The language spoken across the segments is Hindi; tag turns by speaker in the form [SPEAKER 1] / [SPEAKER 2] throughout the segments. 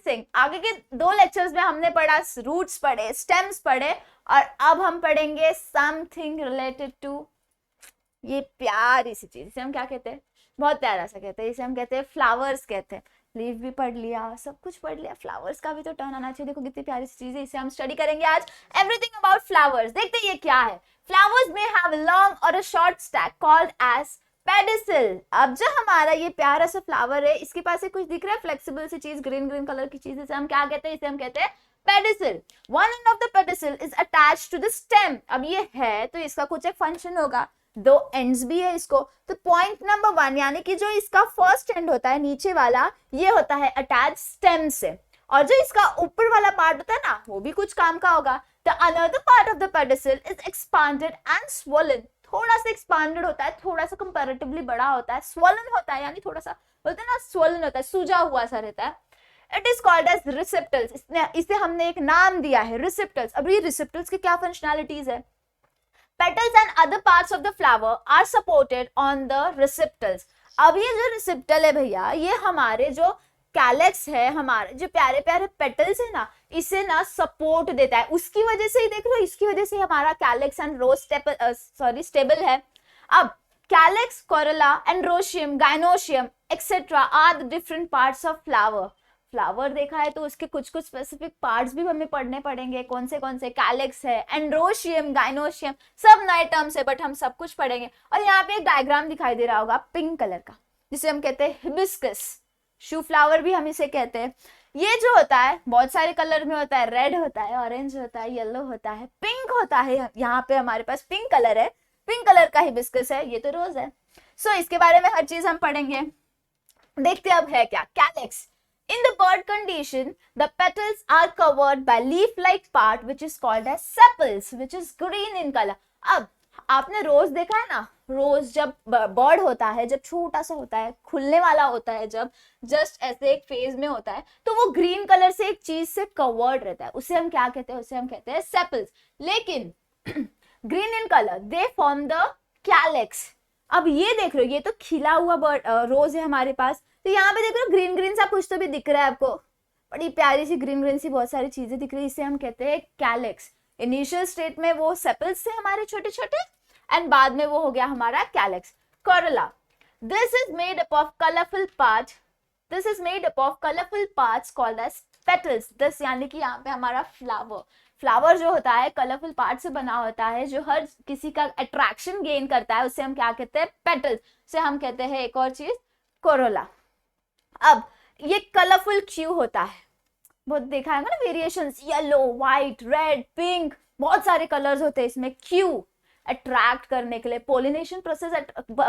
[SPEAKER 1] थिंग, आगे के 2 लेक्चर्स में हमने पढ़ा रूट्स पढ़े, स्टेम्स पढ़े, और अब हम पढ़ेंगे समथिंग रिलेटेड टू ये प्यारी सी चीज, इसे हम क्या कहते हैं, बहुत प्यारा सा कहते हैं, इसे हम कहते हैं फ्लावर्स कहते हैं। लीफ भी पढ़ लिया, सब कुछ पढ़ लिया, फ्लावर्स का भी तो टर्न आना चाहिए। देखो कितनी प्यारी सी चीज है, इसे हम स्टडी करेंगे आज, एवरीथिंग अबाउट फ्लावर्स। देखते हैं ये क्या है। फ्लावर्स में हैव अ लॉन्ग और a short stalk called as pedicel. अब जो हमारा ये प्यारा सा फ्लावर है, इसके पास कुछ दिख रहा है फ्लेक्सिबल सी चीज, ग्रीन ग्रीन कलर की चीज, इसे हम क्या कहते हैं, इसे हम कहते हैं pedicel. One end of the pedicel is attached to the stem. अब ये है तो इसका कुछ एक फंक्शन होगा, 2 एंड्स भी है इसको, तो पॉइंट नंबर 1 यानी कि जो इसका फर्स्ट एंड होता है नीचे वाला, ये होता है अटैच स्टेम से, और जो इसका ऊपर वाला पार्ट होता है ना, वो भी कुछ काम का होगा। The another part of the pedicel is expanded and swollen. थोड़ा सा एक्सपांडेड होता है, थोड़ा सा कंपैरेटिवली बड़ा होता है, स्वोलन होता है यानी थोड़ा सा बोलते हैं ना स्वोलन होता है, सूजा हुआ सा रहता है। It is called as receptors. इसे हमने एक नाम दिया है रिसेप्टल्स। अब ये रिसेप्टल्स की क्या फंक्शनैलिटीज है? Petals and other parts of the flower are supported on the receptacles. अब ये जो रिसेप्टल है भैया, ये हमारे जो कैलेक्स है, हमारे जो प्यारे प्यारे पेटल्स है ना, इसे ना सपोर्ट देता है। उसकी वजह से ही देख लो, इसकी वजह से हमारा कैलेक्स एंड रोज स्टेबल है। अब calyx, corolla, androecium, gynoecium etcetera are the different parts of flower. Flower देखा है तो उसके कुछ कुछ स्पेसिफिक पार्ट्स भी हमें पढ़ने पड़ेंगे, कौन से कैलेक्स है, एंड्रोशियम, गाइनोशियम, सब नए टर्म्स है, बट हम सब कुछ पढ़ेंगे। और यहाँ पे एक डायग्राम दिखाई दे रहा होगा पिंक कलर का, जिसे हम कहते हैं हिबिस्कस, शू फ्लावर भी हम इसे कहते हैं। ये जो होता है बहुत सारे कलर में होता है, रेड होता है, ऑरेंज होता है, येलो होता है, पिंक होता है। यहाँ पे हमारे पास पिंक कलर है, पिंक कलर का हिबिस्कस है, ये तो रोज है। सो इसके बारे में हर चीज हम पढ़ेंगे। देखते अब है क्या calyx. In the bud condition, the petals are covered by leaf-like part which is called as sepals, which is green in color. अब आपने रोज देखा है ना, रोज जब बर्ड होता है, जब छोटा सा होता है, खुलने वाला होता है, जब जस्ट ऐसे एक फेज में होता है, तो वो ग्रीन कलर से एक चीज से कवर्ड रहता है, उसे हम क्या कहते हैं, उसे हम कहते हैं सेपल्स। लेकिन green in colour, they form the calyx. अब ये देख लो, ये तो खिला हुआ रोज है हमारे पास, तो यहाँ पे देख लो ग्रीन ग्रीन सा कुछ तो भी दिख रहा है आपको, बड़ी प्यारी सी ग्रीन ग्रीन सी बहुत सारी चीजें दिख रही है, इसे हम कहते हैं कैलेक्स। इनिशियल स्टेट में वो सेपल्स से हमारे छोटे छोटे, एंड बाद में वो हो गया हमारा calyx. Corolla, this is made up of colourful part, this is made up of colourful parts called as petals. This यानी कि यहाँ पे हमारा फ्लावर, फ्लावर जो होता है कलरफुल पार्ट से बना होता है, जो हर किसी का अट्रैक्शन गेन करता है, उसे हम क्या कहते हैं, पेटल्स। से हम कहते हैं एक और चीज कोरोला। अब ये कलरफुल क्यों होता है, बहुत देखा है ना variations, yellow, white, red, pink, बहुत सारे कलर्स होते हैं इसमें। क्यों? अट्रैक्ट करने के लिए, पोलिनेशन प्रोसेस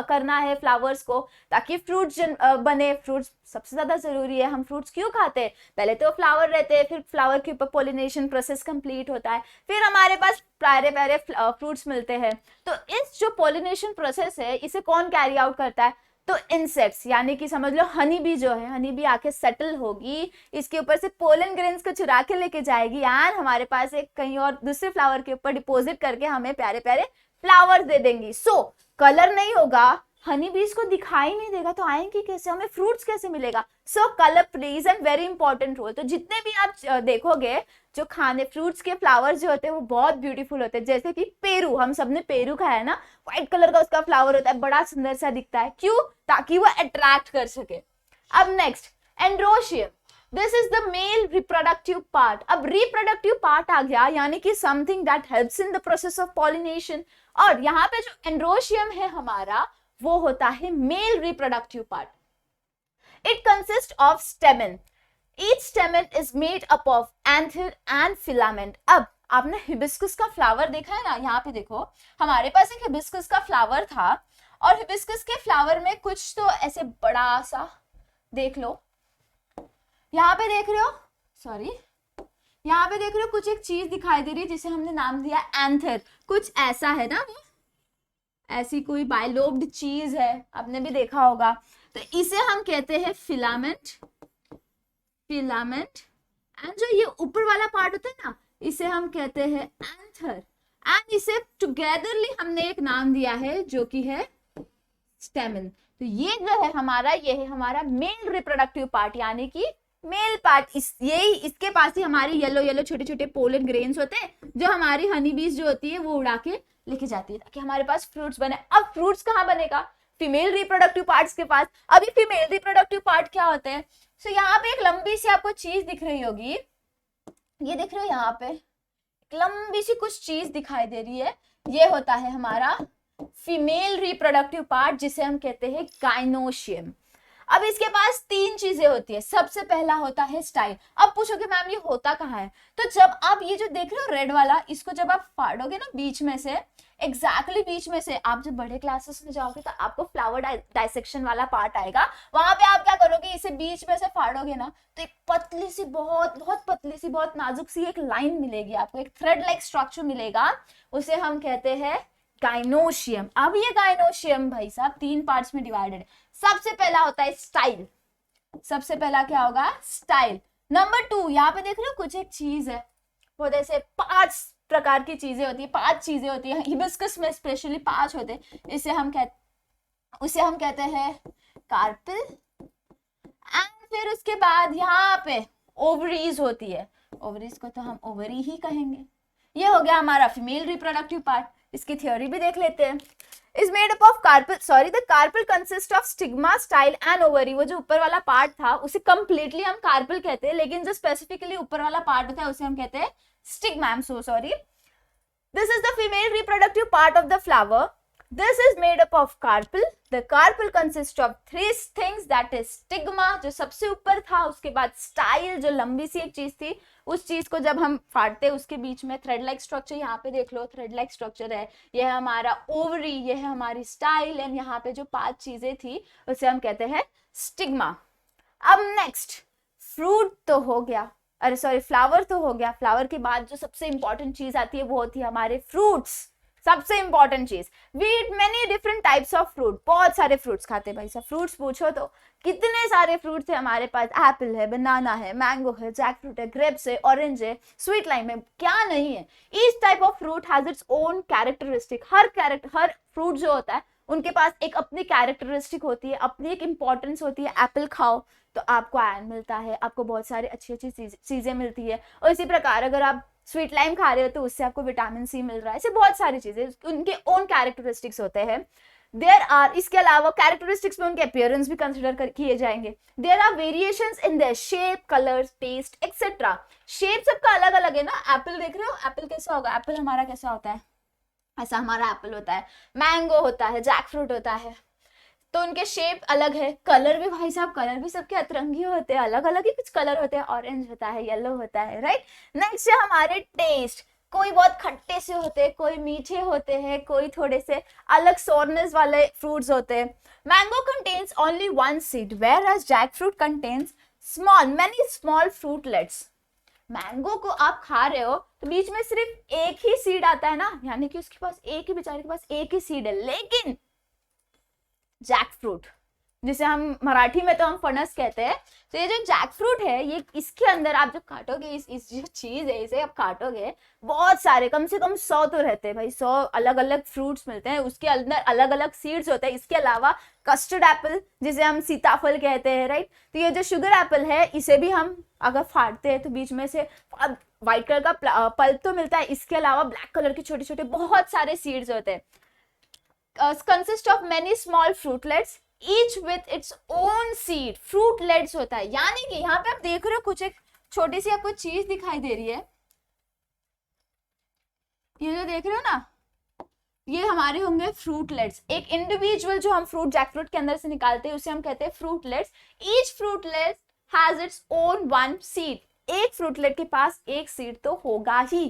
[SPEAKER 1] करना है फ्लावर्स को, ताकि फ्रूट्स बने। फ्रूट्स सबसे ज्यादा जरूरी है। हम फ्रूट्स क्यों खाते हैं? पहले तो फ्लावर रहते हैं, फिर फ्लावर के ऊपर पोलिनेशन प्रोसेस कंप्लीट होता है, फिर हमारे पास प्यारे प्यारे फ्रूट्स मिलते हैं। तो इस जो पोलिनेशन प्रोसेस है, इसे कौन कैरी आउट करता है? तो इंसेक्ट्स, यानी कि समझ लो हनी बी जो है, हनी बी आके सेटल होगी, इसके ऊपर से पोलन ग्रेन्स को चुरा के लेके जाएगी, एंड हमारे पास एक कहीं और दूसरे फ्लावर के ऊपर डिपॉजिट करके हमें प्यारे प्यारे फ्लावर्स दे देंगी। सो कलर नहीं होगा, हनी बीज को दिखाई नहीं देगा, तो आएंगी कैसे, हमें फ्रूट्स कैसे मिलेगा? So colour plays an very important role. तो जितने भी आप देखोगे जो खाने फ्रूट्स के फ्लावर्स जो होते हैं वो बहुत ब्यूटीफुल होते हैं। जैसे कि पेरू, हम सबने पेरू खाया है ना, व्हाइट कलर का उसका फ्लावर होता है, बड़ा सुंदर सा दिखता है। क्यों? ताकि वो अट्रैक्ट कर सके। अब next androecium, this is the male reproductive part. अब रिप्रोडक्टिव पार्ट आ गया, यानी कि something that helps in the process of pollination. और यहाँ पे जो एंड्रोशियम है हमारा, वो होता है male reproductive part. It consist of स्टेमन, each stamen is made up of anther and filament। अब आपने हिबिस्कस का फ्लावर देखा है ना, यहाँ पे देखो हमारे पास एक हिबिस्कस का फ्लावर था, और हिबिस्कस के फ्लावर में कुछ तो ऐसे बड़ा सा, देख लो यहाँ पे देख रहे हो, सॉरी यहाँ पे देख रहे हो कुछ एक चीज दिखाई दे रही है, जिसे हमने नाम दिया एंथर। कुछ ऐसा है ना, ऐसी कोई बायलोब्ड चीज है, आपने भी देखा होगा। तो इसे हम कहते हैं फिलामेंट, फिलामेंट। एंड जो ये ऊपर वाला पार्ट होता है ना, इसे हम कहते हैं एंथर। एंड इसे टुगेदरली हमने एक नाम दिया है जो कि है स्टेमन। तो ये जो है हमारा, ये है हमारा मेल रिप्रोडक्टिव पार्ट, यानी कि मेल पार्ट यही इसके पास ही हमारी येलो येलो छोटे छोटे पोलन ग्रेन्स होते हैं जो हमारी हनी बीज जो होती है वो उड़ा के लेके जाती है ताकि हमारे पास फ्रूट्स बने। अब फ्रूट्स कहाँ बनेगा? फीमेल रिप्रोडक्टिव पार्ट्स के पास। अभी फीमेल रिप्रोडक्टिव पार्ट क्या होते हैं? सो यहाँ पे एक लंबी सी आपको चीज दिख रही होगी, ये दिख रही है यहाँ पे लंबी सी कुछ चीज दिखाई दे रही है, ये होता है हमारा फीमेल रिप्रोडक्टिव पार्ट जिसे हम कहते हैं गाइनोशियम। अब इसके पास 3 चीजें होती है। सबसे पहला होता है स्टाइल। अब पूछोगे मैम ये होता कहाँ है? तो जब आप ये जो देख रहे हो रेड वाला, इसको जब आप फाड़ोगे ना बीच में से, एग्जैक्टली बीच में से, आप जब बड़े क्लासेस में जाओगे तो आपको फ्लावर डाइसेक्शन वाला पार्ट आएगा, वहां पे आप क्या करोगे, इसे बीच में से फाड़ोगे ना तो एक पतली सी बहुत पतली सी बहुत नाजुक सी एक लाइन मिलेगी आपको, एक थ्रेड लाइक स्ट्रक्चर मिलेगा, उसे हम कहते हैं गाइनोशियम। अब ये गाइनोशियम भाई साहब 3 पार्ट्स में डिवाइडेड है। सबसे पहला होता है स्टाइल। सबसे पहला क्या होगा? स्टाइल। नंबर 2, यहाँ पे देख रहे हो कुछ एक चीज है, वो जैसे 5 प्रकार की चीजें होती है, 5 चीजें होती है, हिबिस्कस में स्पेशली 5 होते हैं। उसे हम कहते हैं कार्पेल। एंड फिर उसके बाद यहाँ पे ओवरीज होती है, ओवरीज को तो हम ओवरी ही कहेंगे। ये हो गया हमारा फीमेल रिप्रोडक्टिव पार्ट। इसकी थ्योरी भी देख लेते हैं। Is made up of carpel, sorry the carpel consist of stigma, style and ovary. वो जो ऊपर वाला पार्ट था उसे कंप्लीटली हम कार्पेल कहते हैं, लेकिन जो स्पेसिफिकली ऊपर वाला पार्ट होता है उसे हम कहते हैं stigma. I am so sorry. This is the female reproductive part of the flower. This is made up of carpel. The carpel consists of 3 things, that is stigma जो सबसे ऊपर था, उसके बाद style जो लंबी सी एक चीज थी, उस चीज को जब हम फाड़ते हैं उसके बीच में थ्रेड लाइक स्ट्रक्चर, यहाँ पे देख लो थ्रेड लाइक स्ट्रक्चर है, ये है हमारा ओवरी, ये है हमारी स्टाइल, एंड यहाँ पे जो 5 चीजें थी उसे हम कहते हैं स्टिग्मा। अब नेक्स्ट फ्रूट तो हो गया, अरे सॉरी फ्लावर तो हो गया। फ्लावर के बाद जो सबसे इंपॉर्टेंट चीज आती है वो होती है हमारे फ्रूट्स। सबसे इंपॉर्टेंट चीज, we eat many different types of fruit. बहुत सारे फ्रूट्स खाते हैं भाई साहब। फ्रूट्स पूछो तो कितने सारे फ्रूट्स है हमारे पास, एप्पल है, बनाना है, मैंगो है, जैक फ्रूट है, ग्रेप्स है, ऑरेंज है, स्वीट लाइम है, क्या नहीं है। Each type of fruit has its own characteristic. Her fruit जो होता है उनके पास एक अपनी कैरेक्टरिस्टिक होती है, अपनी एक इंपॉर्टेंस होती है। एप्पल खाओ तो आपको आयरन मिलता है, आपको बहुत सारी अच्छी चीजें मिलती है, और इसी प्रकार अगर आप स्वीट लाइम खा रहे हो तो उससे आपको विटामिन सी मिल रहा है। ऐसे बहुत सारी चीजें, उनके ओन कैरेक्टरिस्टिक्स होते हैं। देयर आर, इसके अलावा कैरेक्टरिस्टिक्स में उनके अपीयरेंस भी कंसिडर किए जाएंगे। There are variations in their shape, colour, taste etcetera. Shape सबका अलग अलग है ना। एप्पल देख रहे हो, एप्पल कैसा होगा, एप्पल हमारा कैसा होता है, ऐसा हमारा एप्पल होता है। मैंगो होता है, जैक फ्रूट होता है, तो उनके शेप अलग है। कलर भी भाई साहब, कलर भी सबके अतरंगी होते हैं, अलग अलग ही कुछ कलर होते हैं, ऑरेंज होता है, येलो होता है, राइट। नेक्स्ट है हमारे टेस्ट। कोई बहुत खट्टे से होते हैं, कोई मीठे होते हैं, कोई थोड़े से अलग सोरनेस वाले फ्रूट्स होते हैं। Mango contains only 1 seed whereas jackfruit contains many small fruitlets। Mango को आप खा रहे हो तो बीच में सिर्फ एक ही सीड आता है ना, यानी कि उसके पास एक ही, बेचारे के पास एक ही सीड है। लेकिन जैक फ्रूट, जिसे हम मराठी में तो हम फणस कहते हैं, तो ये जो जैक फ्रूट है, ये इसके अंदर आप जब काटोगे, इस जो चीज है इसे आप काटोगे, बहुत सारे, कम से कम 100 तो रहते हैं भाई, 100 अलग अलग फ्रूट्स मिलते हैं, उसके अंदर अलग अलग सीड्स होते हैं। इसके अलावा कस्टर्ड एप्पल जिसे हम सीताफल कहते हैं, राइट। तो ये जो शुगर एप्पल है इसे भी हम अगर फाड़ते हैं तो बीच में से व्हाइट कलर का पल्प तो मिलता है, इसके अलावा ब्लैक कलर के छोटे छोटे बहुत सारे सीड्स होते हैं। Consist of many small fruitlets each with its own seed. Fruitlets होता है, यानी कि यहाँ पे आप देख रहे हो कुछ एक छोटी सी आपको चीज दिखाई दे रही है, ये जो देख रहे हो ना, ये हमारे होंगे फ्रूटलेट्स। एक इंडिविजुअल जो हम फ्रूट जैकफ्रूट के अंदर से निकालते हैं उसे हम कहते हैं fruitlets. Each fruitlet has its own 1 seed. एक फ्रूटलेट के पास एक सीड तो होगा ही।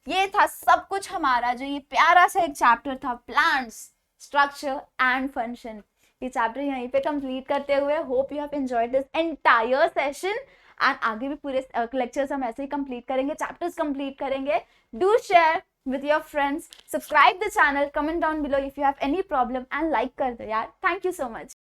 [SPEAKER 1] ये था सब कुछ हमारा जो ये प्यारा सा एक चैप्टर था, प्लांट्स, स्ट्रक्चर एंड फंक्शन। ये चैप्टर यहीं पे कंप्लीट करते हुए hope you have enjoyed this entire session, and आगे भी पूरे लेक्चर्स हम ऐसे ही कंप्लीट करेंगे, चैप्टर्स कंप्लीट करेंगे। Do share with your friends, subscribe the channel, comment down below if you have any problem, and like कर दो यार। Thank you so much.